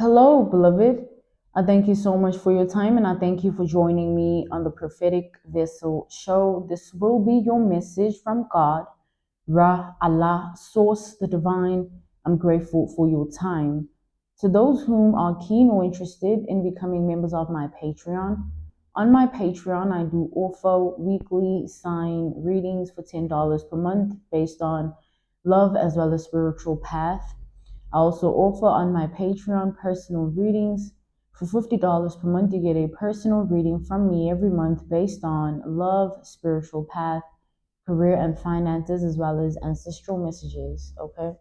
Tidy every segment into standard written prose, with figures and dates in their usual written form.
Hello, beloved. I thank you so much for your time and I thank you for joining me on the Prophetic Vessel Show. This will be your message from God, Ra, Allah, Source, the Divine. I'm grateful for your time. To those whom are keen or interested in becoming members of my Patreon, on my Patreon, I do offer weekly sign readings for $10 per month based on love as well as spiritual path. I also offer on my Patreon personal readings. For $50 per month, you get a personal reading from me every month based on love, spiritual path, career and finances, as well as ancestral messages. Okay.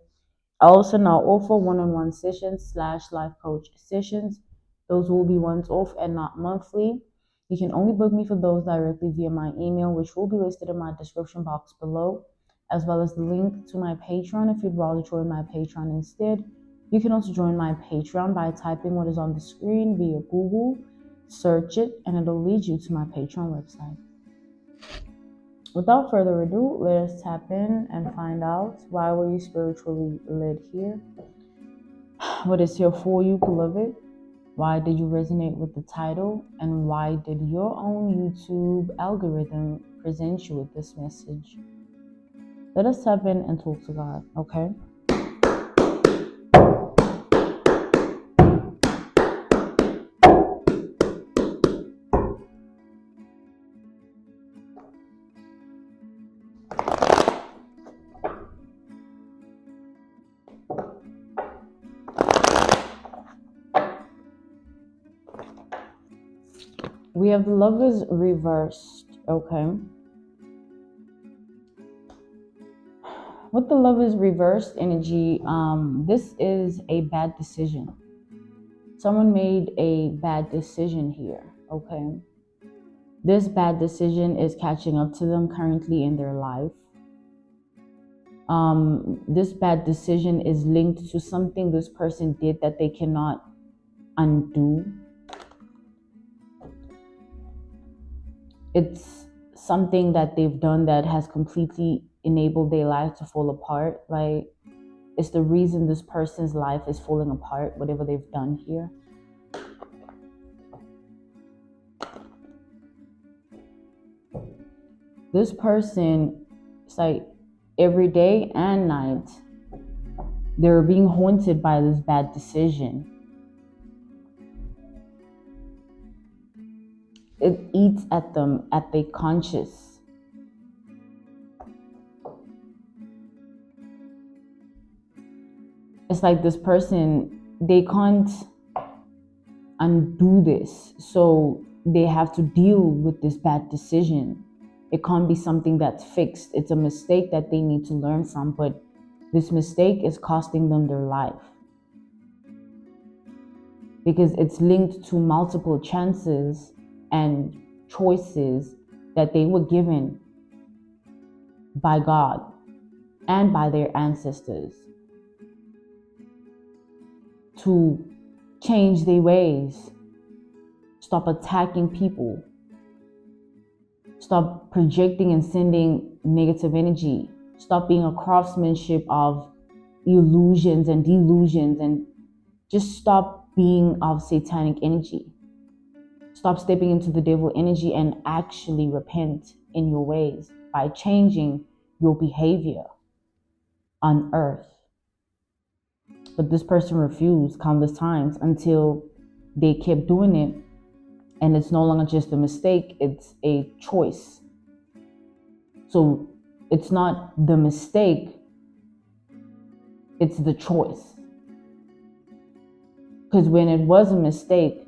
I also now offer one-on-one sessions / life coach sessions. Those will be once off and not monthly. You can only book me for those directly via my email, which will be listed in my description box below, as well as the link to my Patreon if you'd rather join my Patreon instead. You can also join my Patreon by typing what is on the screen via Google, search it, and it'll lead you to my Patreon website. Without further ado, let us tap in and find out why were you spiritually led here? What is here for you, beloved? Why did you resonate with the title? And why did your own YouTube algorithm present you with this message? Let us tap in and talk to God, okay? We have the Lovers reversed, okay? With the Lovers reversed energy, this is a bad decision. Someone made a bad decision here, okay? This bad decision is catching up to them currently in their life. This bad decision is linked to something this person did that they cannot undo. It's something that they've done that has completely enabled their life to fall apart. Like, it's the reason this person's life is falling apart, whatever they've done here. This person, it's like every day and night, they're being haunted by this bad decision. It eats at them, at their conscious. It's like this person, they can't undo this. So they have to deal with this bad decision. It can't be something that's fixed. It's a mistake that they need to learn from, but this mistake is costing them their life. Because it's linked to multiple chances and choices that they were given by God and by their ancestors to change their ways, stop attacking people, stop projecting and sending negative energy, stop being a craftsmanship of illusions and delusions, and just stop being of satanic energy. Stop stepping into the devil energy and actually repent in your ways by changing your behavior on earth. But this person refused countless times until they kept doing it. And it's no longer just a mistake, it's a choice. So it's not the mistake, it's the choice. Because when it was a mistake,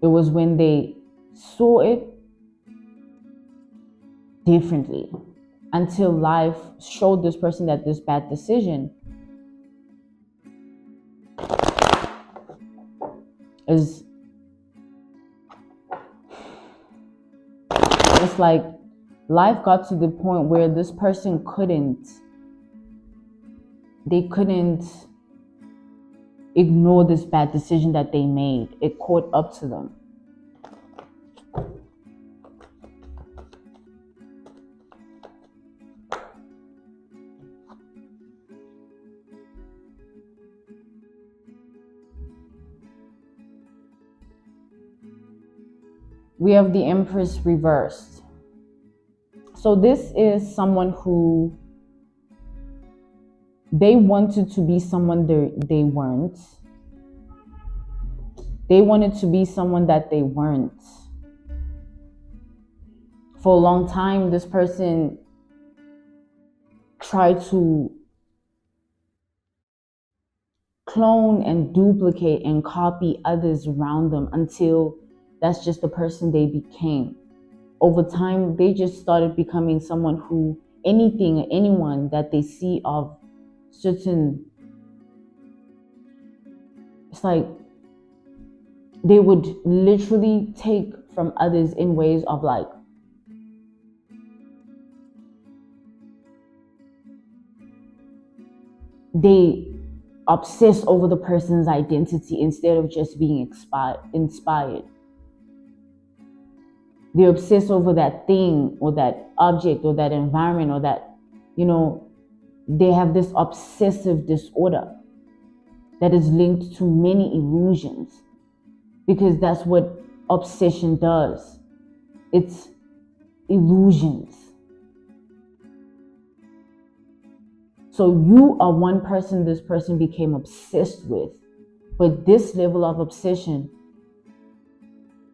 it was when they saw it differently, until life showed this person that this bad decision is, it's like life got to the point where this person couldn't ignore this bad decision that they made. It caught up to them. We have the Empress reversed. So this is someone who they wanted to be someone they weren't. They wanted to be someone that they weren't. For a long time, this person tried to clone and duplicate and copy others around them until that's just the person they became. Over time, they just started becoming someone who anything or anyone that they see of certain, it's like they would literally take from others in ways of like, they obsess over the person's identity instead of just being inspired. They obsess over that thing or that object or that environment or that, they have this obsessive disorder that is linked to many illusions, because that's what obsession does. It's illusions. So you are one person this person became obsessed with, but this level of obsession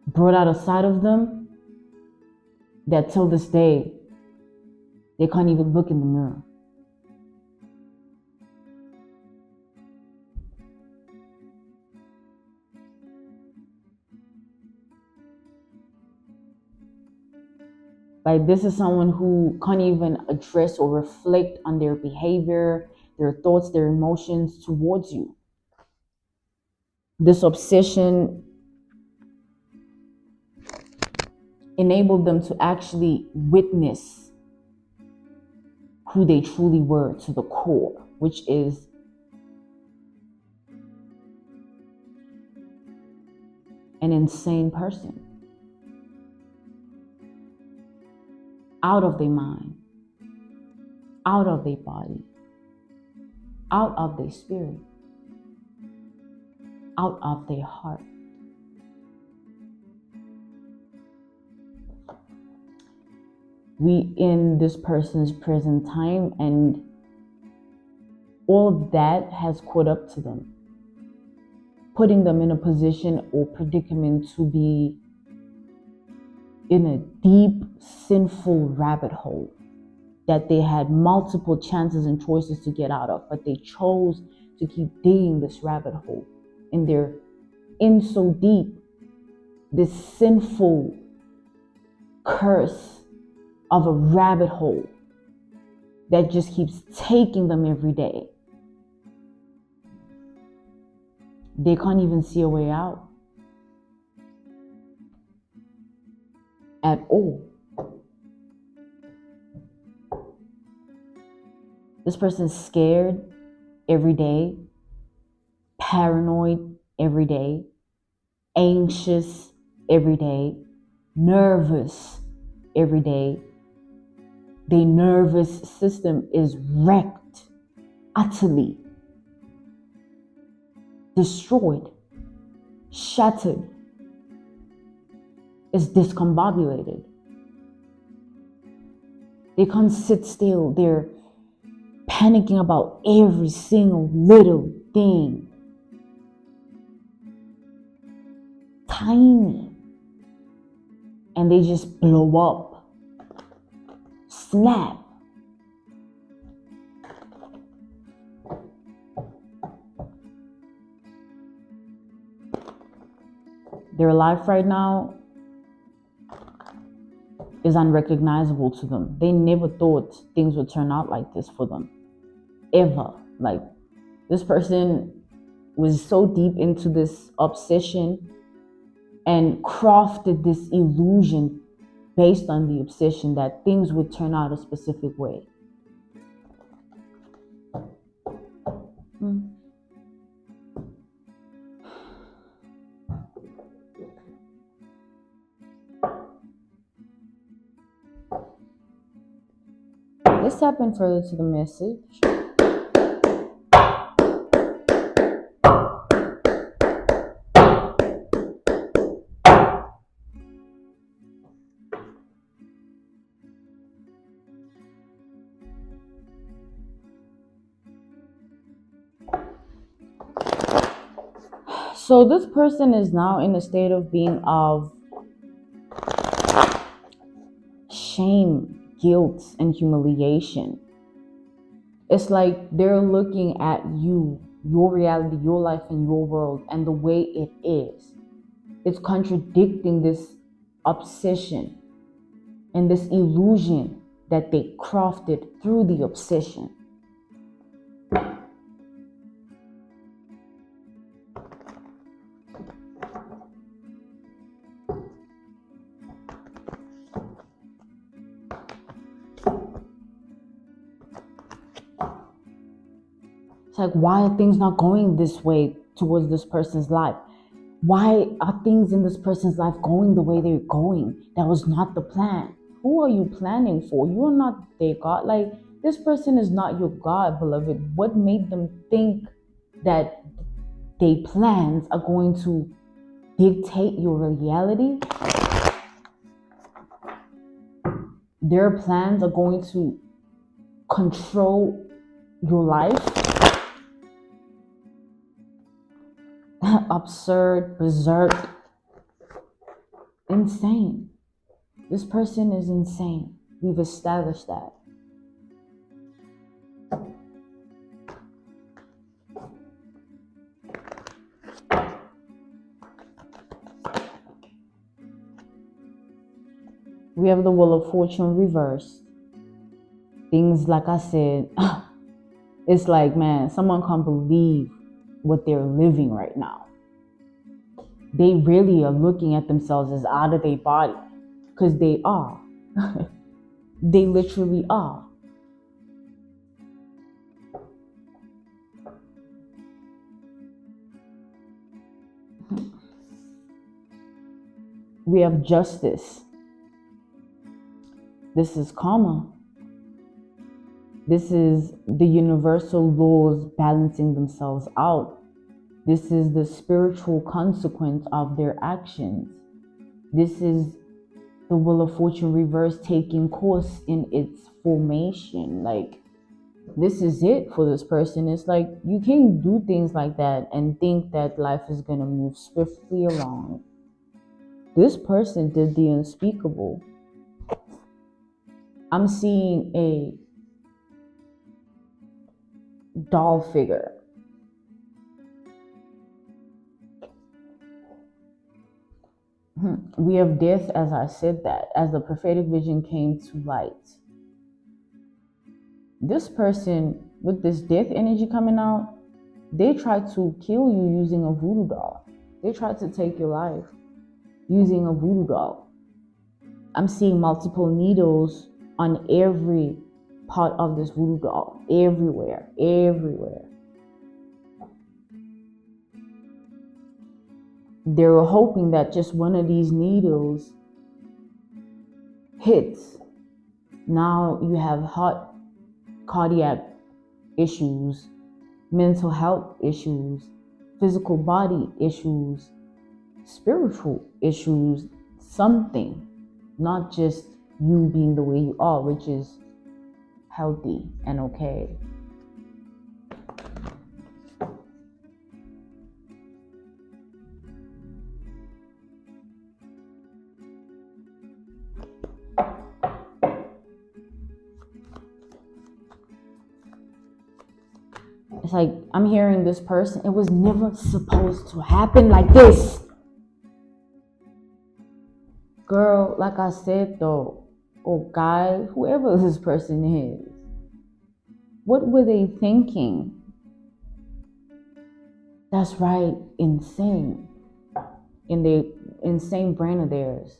brought out a side of them that till this day, they can't even look in the mirror. Like, this is someone who can't even address or reflect on their behavior, their thoughts, their emotions towards you. This obsession enabled them to actually witness who they truly were to the core, which is an insane person. Out of their mind, out of their body, out of their spirit, out of their heart. We in this person's present time, and all of that has caught up to them, putting them in a position or predicament to be in a deep, sinful rabbit hole that they had multiple chances and choices to get out of, but they chose to keep digging this rabbit hole. And they're in so deep, this sinful curse of a rabbit hole that just keeps taking them every day. They can't even see a way out at all. This person's scared every day, paranoid every day, anxious every day, nervous every day. Their nervous system is wrecked, utterly destroyed, shattered. Is discombobulated. They can't sit still. They're panicking about every single little thing. Tiny. And they just blow up. Snap. Their life right now is unrecognizable to them. They never thought things would turn out like this for them, ever. Like, this person was so deep into this obsession and crafted this illusion based on the obsession that things would turn out a specific way. Let's tap in further to the message. So this person is now in a state of being of shame, guilt, and humiliation. It's like they're looking at you, your reality, your life, and your world, and the way it is. It's contradicting this obsession and this illusion that they crafted through the obsession. It's like, why are things not going this way towards this person's life? Why are things in this person's life going the way they're going? That was not the plan. Who are you planning for? You are not their God. Like, this person is not your God, beloved. What made them think that their plans are going to dictate your reality? Their plans are going to control your life? Absurd, berserk, insane. This person is insane. We've established that. We have the Wheel of Fortune reversed. Things, like I said, it's like, man, someone can't believe what they're living right now. They really are looking at themselves as out of their body, because they are. They literally are. We have justice. This is karma. This is the universal laws balancing themselves out. This is the spiritual consequence of their actions. This is the Wheel of Fortune reverse taking course in its formation. Like, this is it for this person. It's like, you can't do things like that and think that life is going to move swiftly along. This person did the unspeakable. I'm seeing a doll figure. We have death, as I said that, as the prophetic vision came to light. This person, with this death energy coming out, they tried to kill you using a voodoo doll. They tried to take your life using a voodoo doll. I'm seeing multiple needles on every part of this voodoo doll. Everywhere, everywhere. They were hoping that just one of these needles hits. Now you have heart, cardiac issues, mental health issues, physical body issues, spiritual issues, something. Not just you being the way you are, which is healthy and okay. It's like, I'm hearing this person, it was never supposed to happen like this. Girl, like I said though, or guy, whoever this person is, what were they thinking? That's right, insane. In the insane brain of theirs.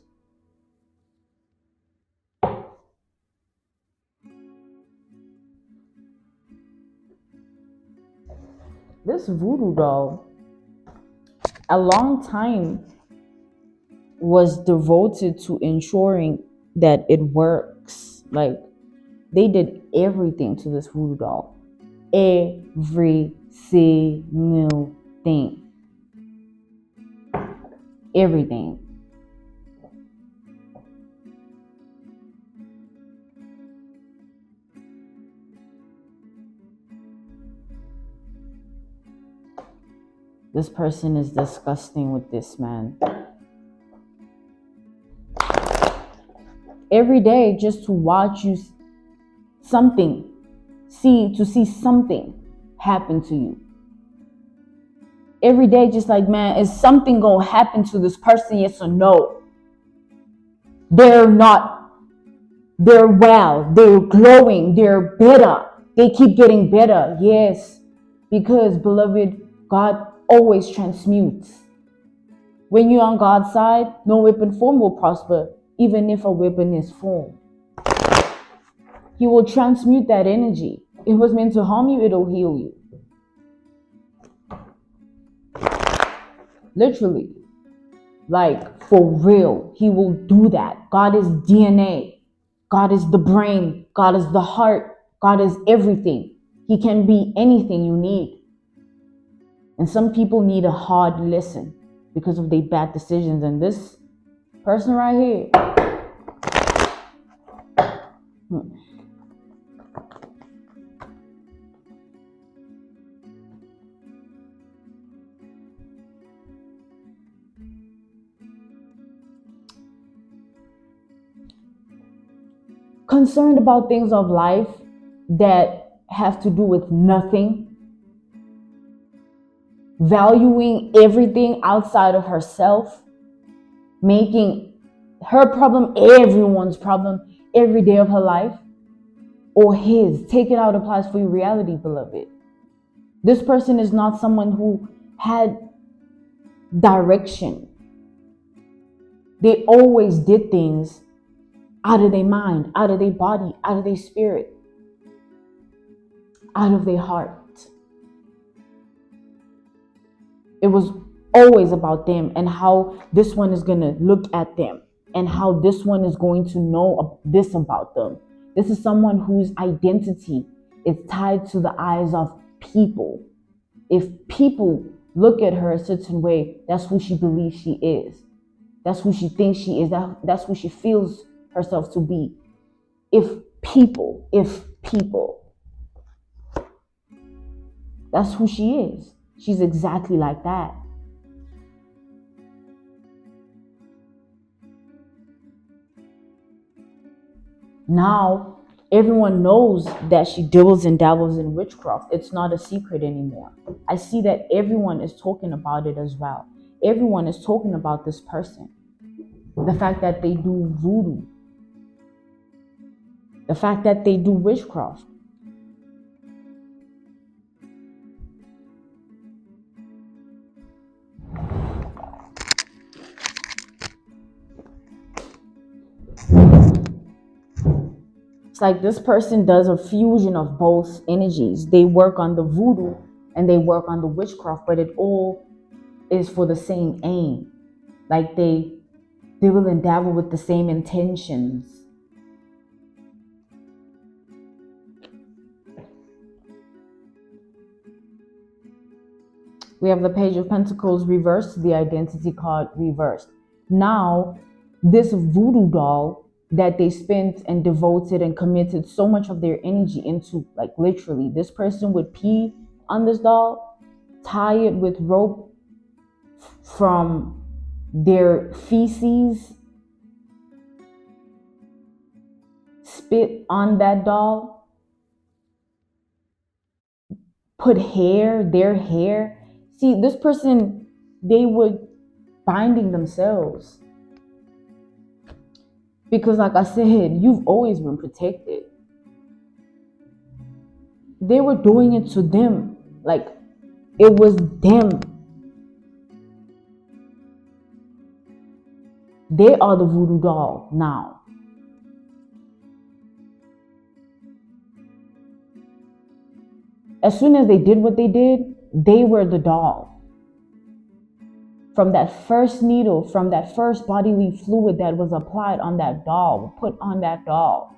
This voodoo doll, a long time, was devoted to ensuring that it works. Like, they did everything to this voodoo doll. Every single thing. Everything. This person is disgusting with this man. Every day just to watch you see something happen to you. Every day just like, man, is something gonna happen to this person, yes or no? They're well, they're glowing, they're better. They keep getting better, yes. Because, beloved, God always transmutes. When you're on God's side, no weapon formed will prosper, even if a weapon is formed. He will transmute that energy. It was meant to harm you, it'll heal you. Literally. Like, for real. He will do that. God is DNA. God is the brain. God is the heart. God is everything. He can be anything you need. And some people need a hard lesson because of their bad decisions. And this person right here. Concerned about things of life that have to do with nothing. Valuing everything outside of herself. Making her problem everyone's problem every day of her life. Or his. Take it how it applies for your reality, beloved. This person is not someone who had direction. They always did things out of their mind, out of their body, out of their spirit, out of their heart. It was always about them and how this one is going to look at them and how this one is going to know this about them. This is someone whose identity is tied to the eyes of people. If people look at her a certain way, that's who she believes she is. That's who she thinks she is. That's who she feels herself to be. If people, that's who she is. She's exactly like that. Now, everyone knows that she dabbles in witchcraft. It's not a secret anymore. I see that everyone is talking about it as well. Everyone is talking about this person. The fact that they do voodoo. The fact that they do witchcraft. It's like this person does a fusion of both energies. They work on the voodoo and they work on the witchcraft, but it all is for the same aim. Like they will endeavor with the same intentions. We have the Page of Pentacles reversed, the identity card reversed. Now, this voodoo doll that they spent and devoted and committed so much of their energy into, like literally, this person would pee on this doll, tie it with rope from their feces, spit on that doll, put their hair. See, this person, they would binding themselves. Because like I said, you've always been protected. They were doing it to them. Like it was them. They are the voodoo doll now. As soon as they did what they did, they were the doll. From that first needle, from that first bodily fluid that was applied on that doll, put on that doll.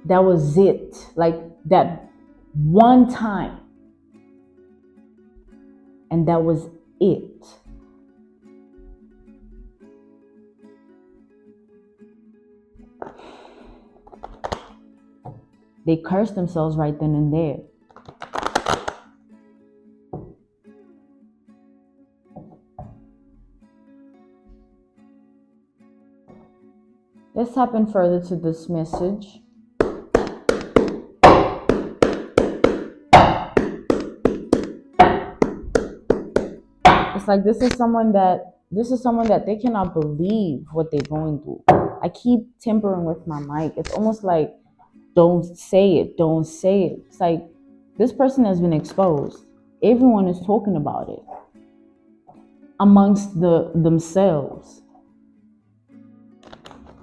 That was it. Like that one time. And that was it. They curse themselves right then and there. Let's tap in further to this message. It's like this is someone that they cannot believe what they're going through. I keep tempering with my mic. It's almost like, don't say it, don't say it. It's like this person has been exposed. Everyone is talking about it amongst themselves.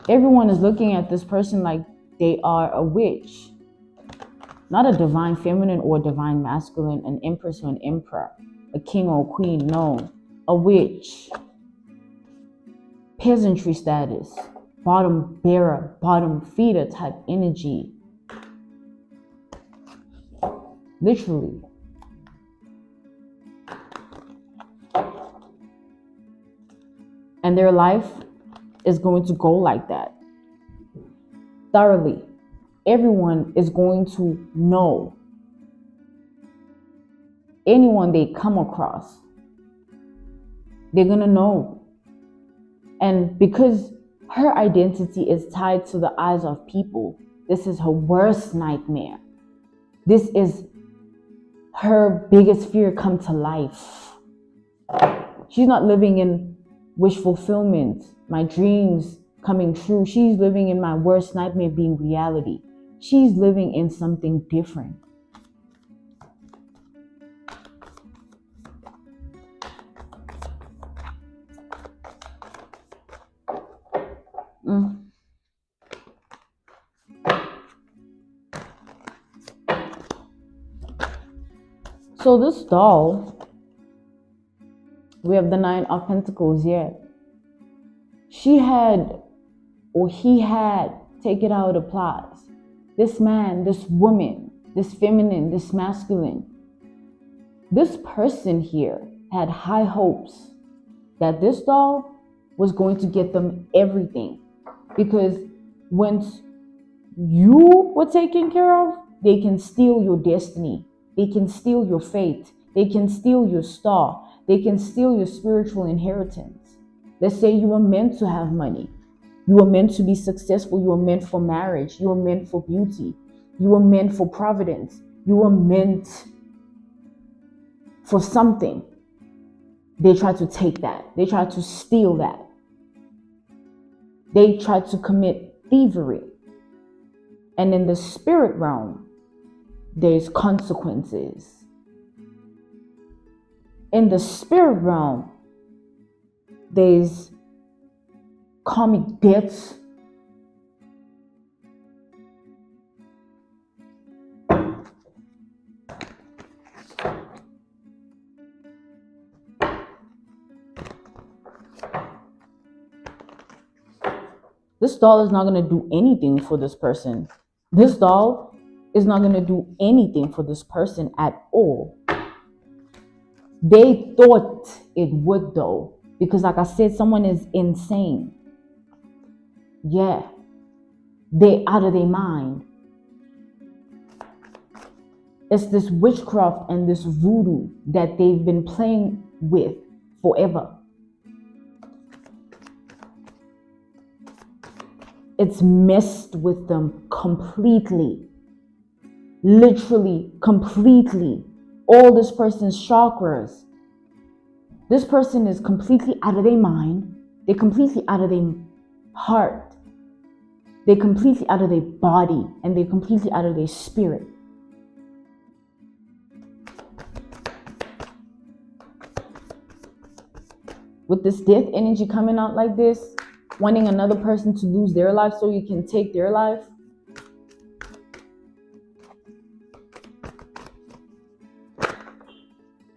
Everyone is looking at this person like they are a witch. Not a divine feminine or divine masculine, an empress or an emperor, a king or a queen, no. A witch. Peasantry status. Bottom bearer, bottom feeder type energy. Literally. And their life is going to go like that. Thoroughly. Everyone is going to know. Anyone they come across, they're going to know. And because her identity is tied to the eyes of people, this is her worst nightmare. This is her biggest fear come to life. She's not living in wish fulfillment, my dreams coming true. She's living in my worst nightmare being reality. She's living in something different. So this doll, we have the 9 of Pentacles here. She had, or he had, take it how it applies. This man, this woman, this feminine, this masculine. This person here had high hopes that this doll was going to get them everything. Because once you were taken care of, they can steal your destiny. They can steal your fate. They can steal your star. They can steal your spiritual inheritance. Let's say you were meant to have money. You were meant to be successful. You were meant for marriage. You were meant for beauty. You were meant for providence. You were meant for something. They try to take that. They try to steal that. They try to commit thievery. And in the spirit realm, there's consequences. In the spirit realm, there's karmic debts. This doll is not going to do anything for this person. This doll is not going to do anything for this person at all. They thought it would though, because like I said, someone is insane. Yeah, they're out of their mind. It's this witchcraft and this voodoo that they've been playing with forever. It's messed with them completely. Literally, completely. All this person's chakras. This person is completely out of their mind. They're completely out of their heart. They're completely out of their body. And they're completely out of their spirit. With this death energy coming out like this, wanting another person to lose their life so you can take their life.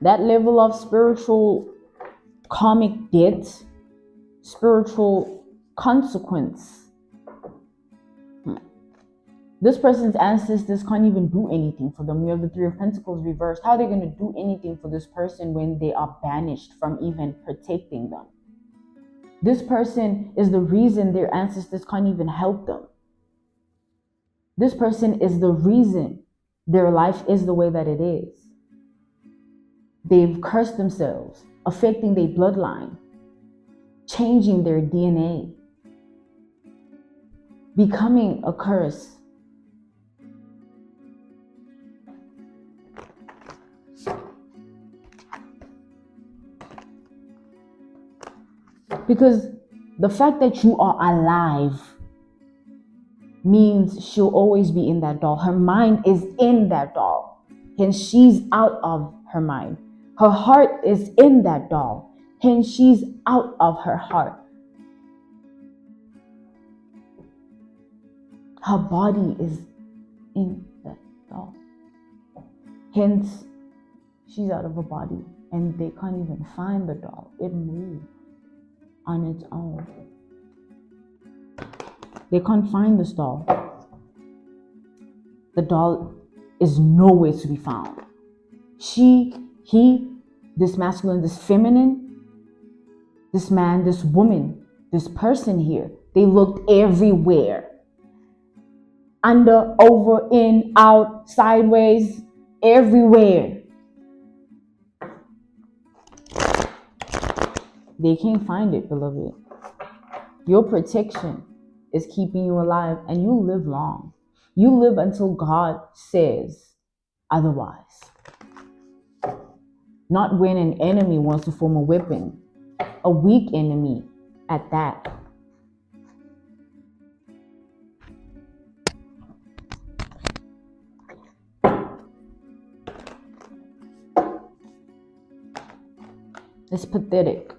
That level of spiritual karmic debt, spiritual consequence. This person's ancestors can't even do anything for them. We have the 3 of Pentacles reversed. How are they going to do anything for this person when they are banished from even protecting them? This person is the reason their ancestors can't even help them. This person is the reason their life is the way that it is. They've cursed themselves, affecting their bloodline, changing their DNA, becoming a curse. Because the fact that you are alive means she'll always be in that doll. Her mind is in that doll. Hence, she's out of her mind. Her heart is in that doll. Hence, she's out of her heart. Her body is in that doll. Hence, she's out of her body. And they can't even find the doll. It moved on its own. They can't find this doll. The doll is nowhere to be found. She, he, this masculine, this feminine, this man, this woman, this person here, they looked everywhere. Under, over, in, out, sideways, everywhere. They can't find it, beloved. Your protection is keeping you alive, and you live long. You live until God says otherwise. Not when an enemy wants to form a weapon, a weak enemy at that. It's pathetic.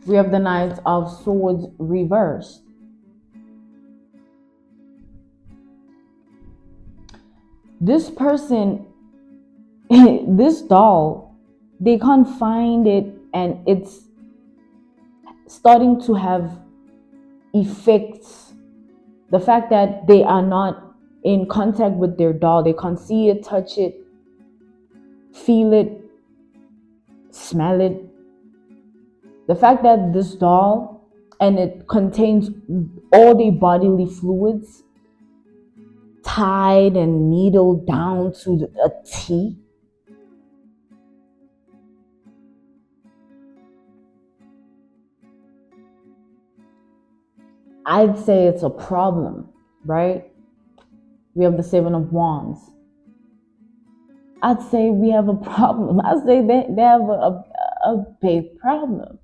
We have the Knights of Swords reversed. This person, this doll, they can't find it, and it's starting to have effects. The fact that they are not in contact with their doll, they can't see it, touch it, feel it, smell it. The fact that this doll, and it contains all the bodily fluids tied and needled down to a T. I'd say it's a problem, right? We have the Seven of Wands. I'd say we have a problem. I'd say they have a big problem.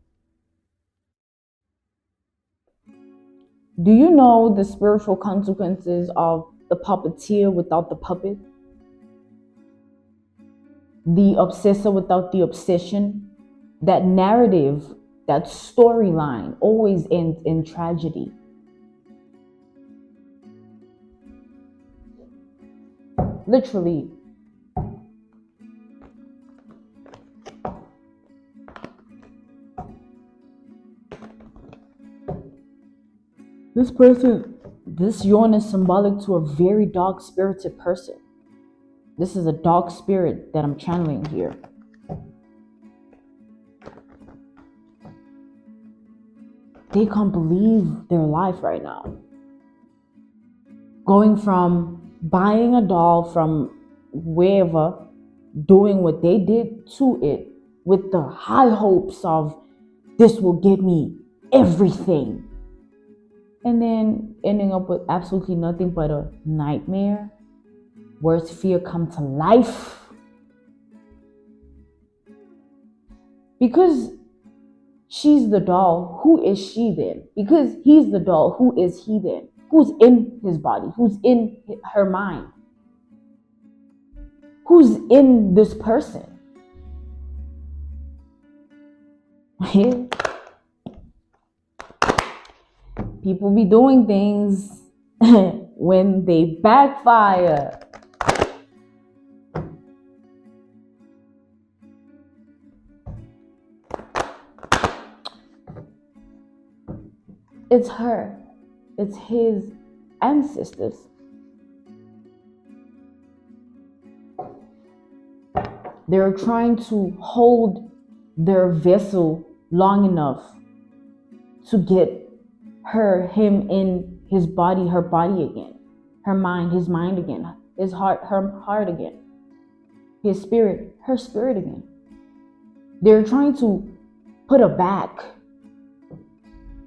Do you know the spiritual consequences of the puppeteer without the puppet? The obsessor without the obsession? That narrative, that storyline always ends in tragedy. Literally. This person, this yawn is symbolic to a very dark spirited person. This is a dark spirit that I'm channeling here. They can't believe their life right now. Going from buying a doll from wherever, doing what they did to it with the high hopes of this will give me everything. And then ending up with absolutely nothing but a nightmare. Worst fear come to life. Because she's the doll, who is she then? Because he's the doll, who is he then? Who's in his body? Who's in her mind? Who's in this person? People be doing things when they backfire. It's her. It's his ancestors. They're trying to hold their vessel long enough to get him in his body, her body again, her mind, his mind again, his heart, her heart again, his spirit, her spirit again. They're trying to put her back,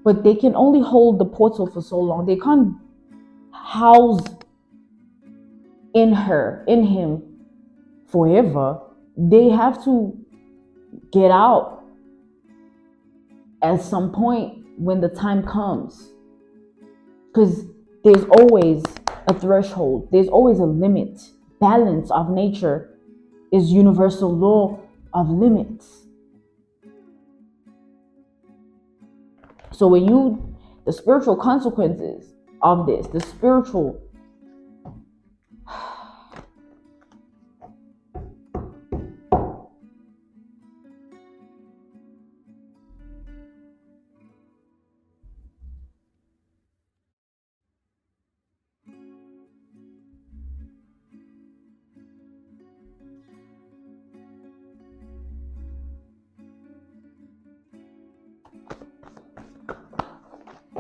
but they can only hold the portal for so long. They can't house in him forever. They have to get out at some point when the time comes, because there's always a threshold, there's always a limit. Balance of nature is universal law of limits. So when the spiritual consequences of this, the spiritual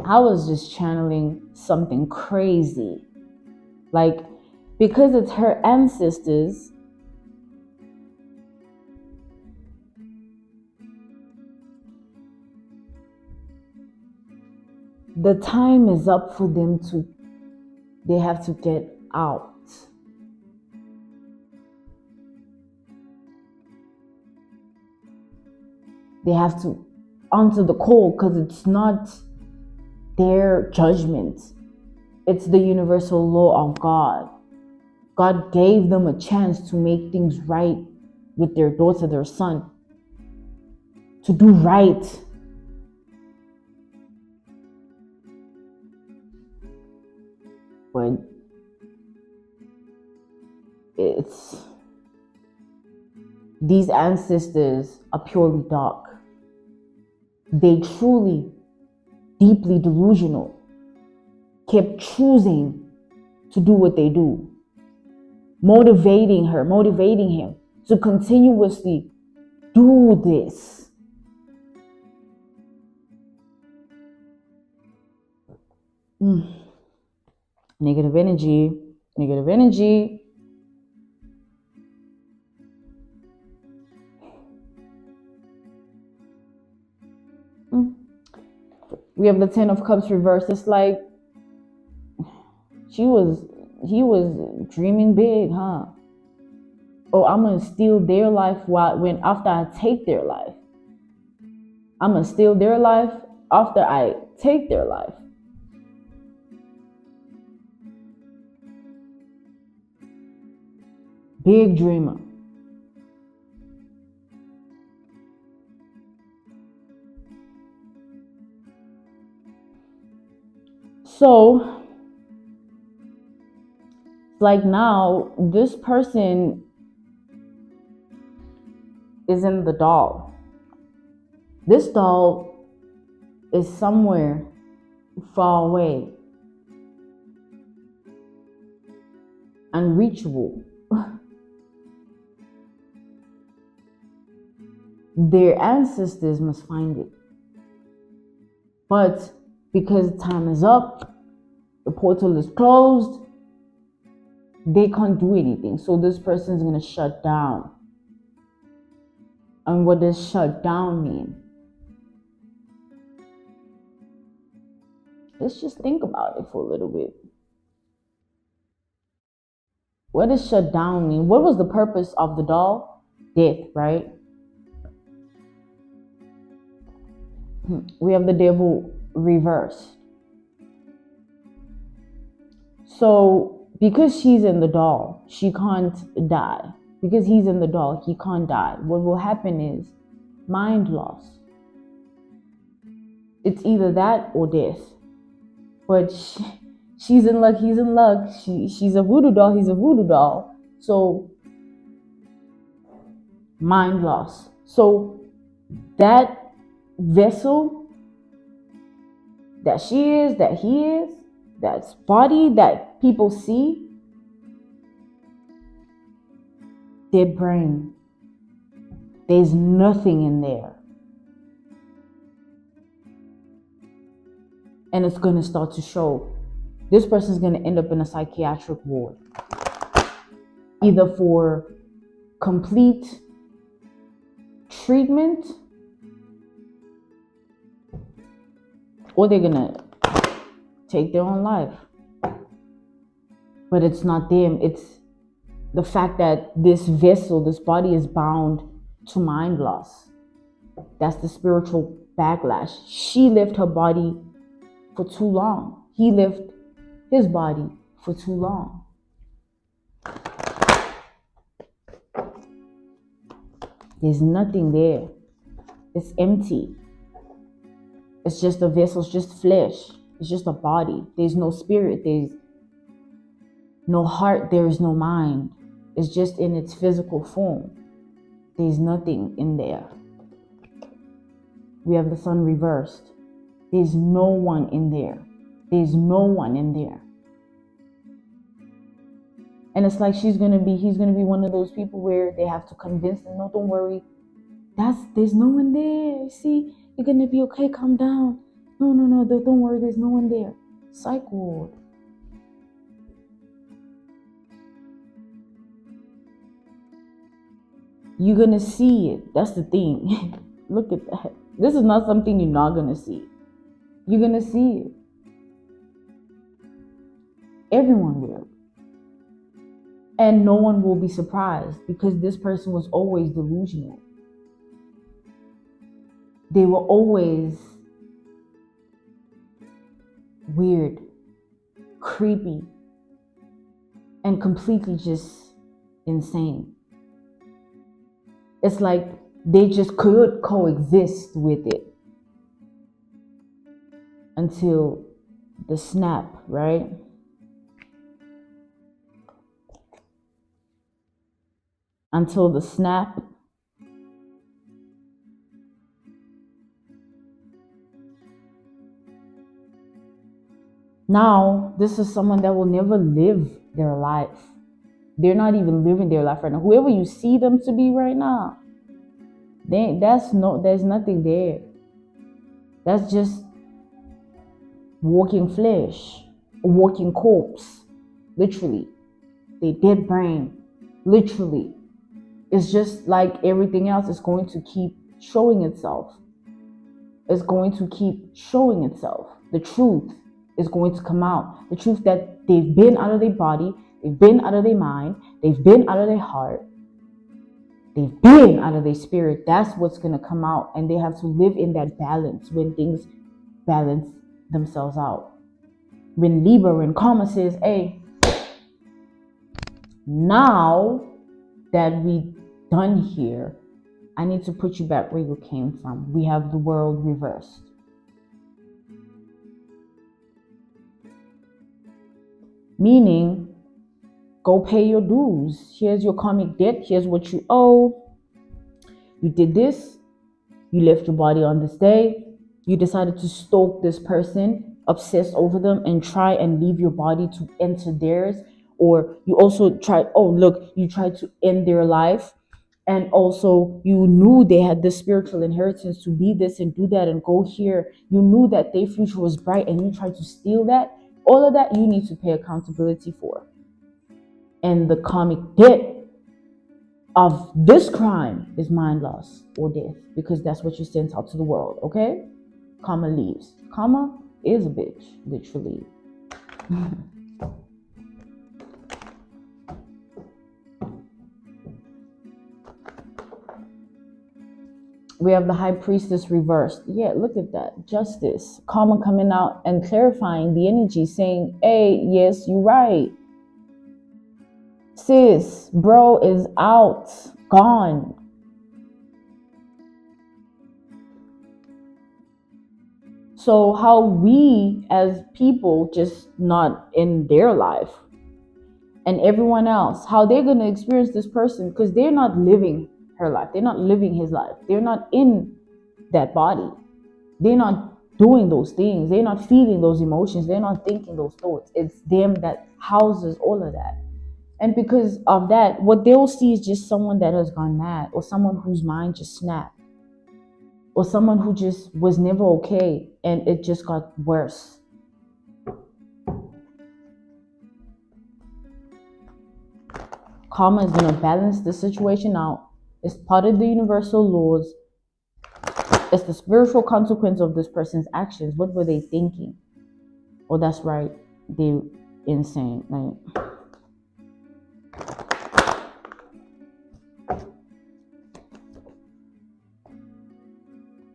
I was just channeling something crazy. Like, because it's her ancestors, the time is up for them they have to get out. They have to answer the call, because it's not their judgment. It's the universal law of God. God gave them a chance to make things right with their daughter, their son, to do right. But these ancestors are purely dark. They truly, deeply delusional, kept choosing to do what they do, motivating him to continuously do this. Negative energy. We have the Ten of Cups reversed. It's like he was dreaming big, huh? Oh, I'm gonna steal their life after I take their life. I'm gonna steal their life after I take their life. Big dreamer. So, like, now this person is in the doll. This doll is somewhere far away, unreachable. Their ancestors must find it. But because time is up, the portal is closed, they can't do anything. So this person is going to shut down. And what does shut down mean? Let's just think about it for a little bit. What does shut down mean? What was the purpose of the doll? Death, right? We have the devil reversed. So because she's in the doll, she can't die. Because he's in the doll, he can't die. What will happen is mind loss. It's either that or death. But she's in luck, he's in luck. She's a voodoo doll, he's a voodoo doll. So mind loss. So that vessel that she is, that he is, that body that people see, their brain There's nothing in there. And it's going to start to show. This person's going to end up in a psychiatric ward, either for complete treatment, or they're going to take their own life. But it's not them. It's the fact that this vessel, this body is bound to mind loss. That's the spiritual backlash. She lived her body for too long. He lived his body for too long. There's nothing there. It's empty. It's just a vessel. It's just flesh. It's just a body. There's no spirit. There's no heart. There is no mind. It's just in its physical form. There's nothing in there. We have the sun reversed. There's no one in there. There's no one in there. And it's like he's gonna be one of those people where they have to convince them, no, don't worry. There's no one there. See, you're gonna be okay, calm down. No, don't worry, there's no one there. Psych ward. You're gonna see it. That's the thing. Look at that. This is not something you're not gonna see. You're gonna see it. Everyone will. And no one will be surprised because this person was always delusional. They were always weird, creepy, and completely just insane. It's like they just could coexist with it until the snap, right? Until the snap. Now, this is someone that will never live their life. They're not even living their life right now. Whoever you see them to be right now, there's nothing there. That's just walking flesh, a walking corpse, literally. They dead brain, literally. It's just like everything else is going to keep showing itself. It's going to keep showing itself. The truth is going to come out. The truth that they've been out of their body, they've been out of their mind, they've been out of their heart, they've been out of their spirit. That's what's going to come out. And they have to live in that balance when things balance themselves out. When Libra and Karma says, hey, now that we done here, I need to put you back where you came from. We have the world reversed. Meaning, go pay your dues. Here's your karmic debt. Here's what you owe. You did this. You left your body on this day. You decided to stalk this person, obsess over them, and try and leave your body to enter theirs. Or you also tried, you tried to end their life. And also you knew they had this spiritual inheritance to be this and do that and go here. You knew that their future was bright and you tried to steal that. All of that you need to pay accountability for. And the karmic debt of this crime is mind loss or death, because that's what you sent out to the world, okay? Karma leaves. Karma is a bitch, literally. We have the high priestess reversed. Yeah, look at that. Justice. Karma coming out and clarifying the energy, saying, hey, yes, you're right. Sis, bro is out. Gone. So how we as people just not in their life, and everyone else, how they're going to experience this person, because they're not living her life. They're not living his life. They're not in that body. They're not doing those things. They're not feeling those emotions. They're not thinking those thoughts. It's them that houses all of that. And because of that, what they'll see is just someone that has gone mad, or someone whose mind just snapped, or someone who just was never okay and it just got worse. Karma is going to balance the situation out. It's part of the universal laws. It's the spiritual consequence of this person's actions. What were they thinking? Oh, that's right. They insane. Like,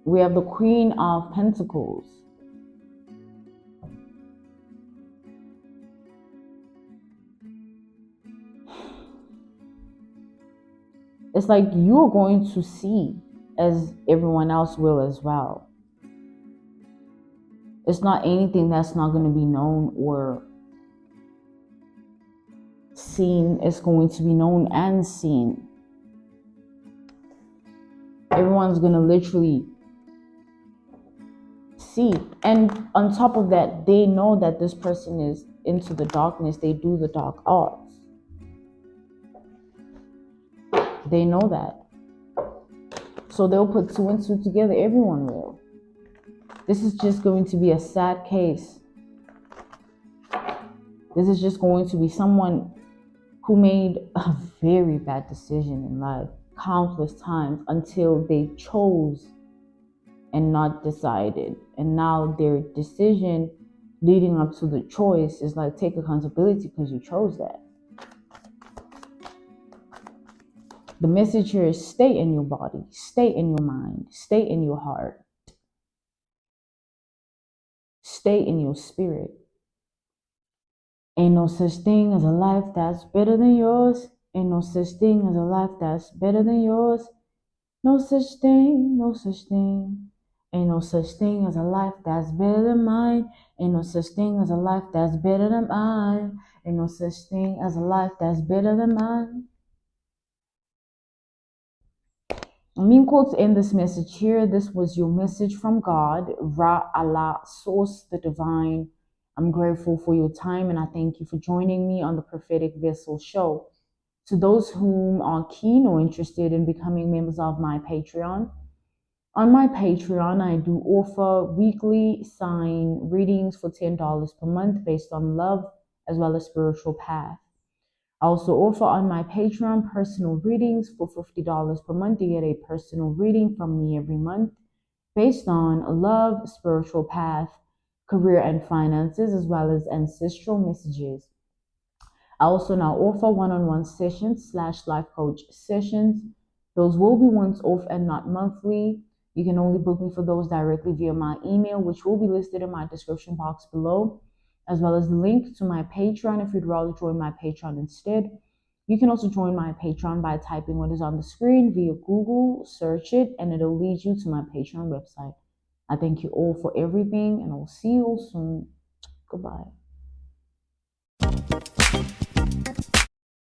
we have the Queen of Pentacles. It's like you're going to see as everyone else will as well. It's not anything that's not going to be known or seen. It's going to be known and seen. Everyone's going to literally see. And on top of that, they know that this person is into the darkness. They do the dark arts. They know that. So they'll put 2 and 2 together. Everyone will. This is just going to be a sad case. This is just going to be someone who made a very bad decision in life countless times until they chose and not decided. And now their decision leading up to the choice is like, take accountability because you chose that. The message here is stay in your body, stay in your mind, stay in your heart, stay in your spirit. Ain't no such thing as a life that's better than yours. Ain't no such thing as a life that's better than yours. No such thing, no such thing. Ain't no such thing as a life that's better than mine. Ain't no such thing as a life that's better than mine. Ain't no such thing as a life that's better than mine. I'm being called to end this message here. This was your message from God, Ra, Allah, Source, the Divine. I'm grateful for your time and I thank you for joining me on the Prophetic Vessel Show. To those whom are keen or interested in becoming members of my Patreon, on my Patreon, I do offer weekly sign readings for $10 per month based on love as well as spiritual path. I also offer on my Patreon personal readings for $50 per month. You get a personal reading from me every month based on love, spiritual path, career and finances, as well as ancestral messages. I also now offer one-on-one sessions / life coach sessions. Those will be once off and not monthly. You can only book me for those directly via my email, which will be listed in my description box below, as well as the link to my Patreon if you'd rather join my Patreon instead. You can also join my Patreon by typing what is on the screen via Google, search it, and it'll lead you to my Patreon website. I thank you all for everything, and I'll see you all soon. Goodbye.